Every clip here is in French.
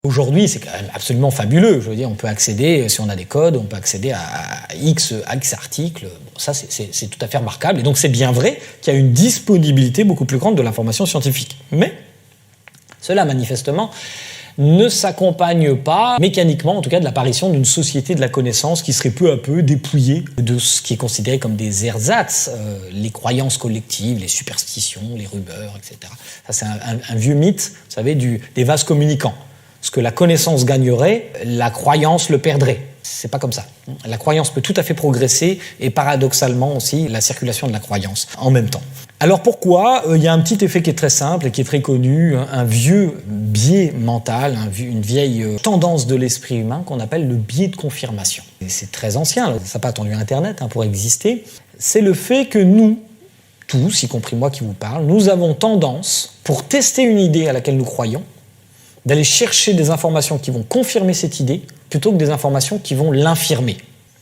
Aujourd'hui, c'est quand même absolument fabuleux. Je veux dire, on peut accéder, si on a des codes, on peut accéder à X articles. Bon, ça, c'est tout à fait remarquable. Et donc, c'est bien vrai qu'il y a une disponibilité beaucoup plus grande de l'information scientifique. Mais cela, manifestement, ne s'accompagne pas, mécaniquement en tout cas, de l'apparition d'une société de la connaissance qui serait peu à peu dépouillée de ce qui est considéré comme des ersatz, les croyances collectives, les superstitions, les rumeurs, etc. Ça, c'est un vieux mythe, vous savez, des vases communicants. Ce que la connaissance gagnerait, la croyance le perdrait. C'est pas comme ça. La croyance peut tout à fait progresser et paradoxalement aussi la circulation de la croyance en même temps. Alors pourquoi ? Il y a un petit effet qui est très simple et qui est très connu, un vieux biais mental, une vieille tendance de l'esprit humain qu'on appelle le biais de confirmation. Et c'est très ancien, ça n'a pas attendu Internet pour exister. C'est le fait que nous, tous, y compris moi qui vous parle, nous avons tendance, pour tester une idée à laquelle nous croyons, d'aller chercher des informations qui vont confirmer cette idée plutôt que des informations qui vont l'infirmer.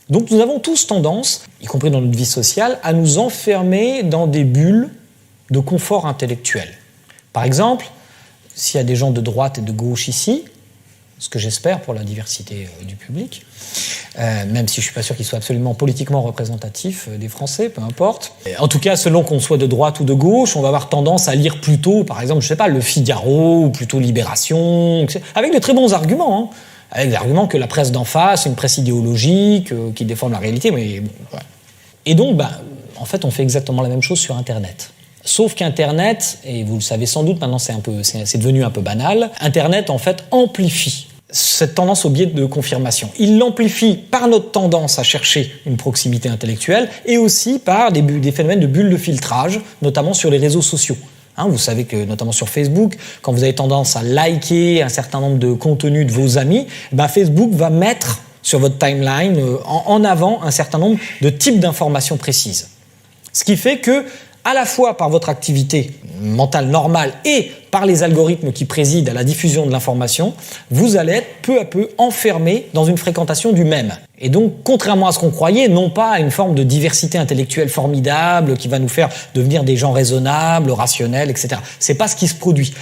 Donc nous avons tous tendance, y compris dans notre vie sociale, à nous enfermer dans des bulles de confort intellectuel. Par exemple, s'il y a des gens de droite et de gauche ici, ce que j'espère pour la diversité du public, même si je ne suis pas sûr qu'il soit absolument politiquement représentatif des Français, peu importe. En tout cas, selon qu'on soit de droite ou de gauche, on va avoir tendance à lire plutôt, par exemple, je ne sais pas, Le Figaro, ou plutôt Libération, avec de très bons arguments, avec des arguments que la presse d'en face, une presse idéologique, qui déforme la réalité, mais bon, ouais. Et donc, en fait, on fait exactement la même chose sur Internet. Sauf qu'Internet, et vous le savez sans doute, maintenant c'est devenu un peu banal, Internet en fait amplifie cette tendance au biais de confirmation. Il l'amplifie par notre tendance à chercher une proximité intellectuelle et aussi par des phénomènes de bulles de filtrage, notamment sur les réseaux sociaux. Vous savez que, notamment sur Facebook, quand vous avez tendance à liker un certain nombre de contenus de vos amis, Facebook va mettre sur votre timeline en avant un certain nombre de types d'informations précises. Ce qui fait que, à la fois par votre activité mentale normale et par les algorithmes qui président à la diffusion de l'information, vous allez être peu à peu enfermé dans une fréquentation du même. Et donc, contrairement à ce qu'on croyait, non pas à une forme de diversité intellectuelle formidable qui va nous faire devenir des gens raisonnables, rationnels, etc. C'est pas ce qui se produit.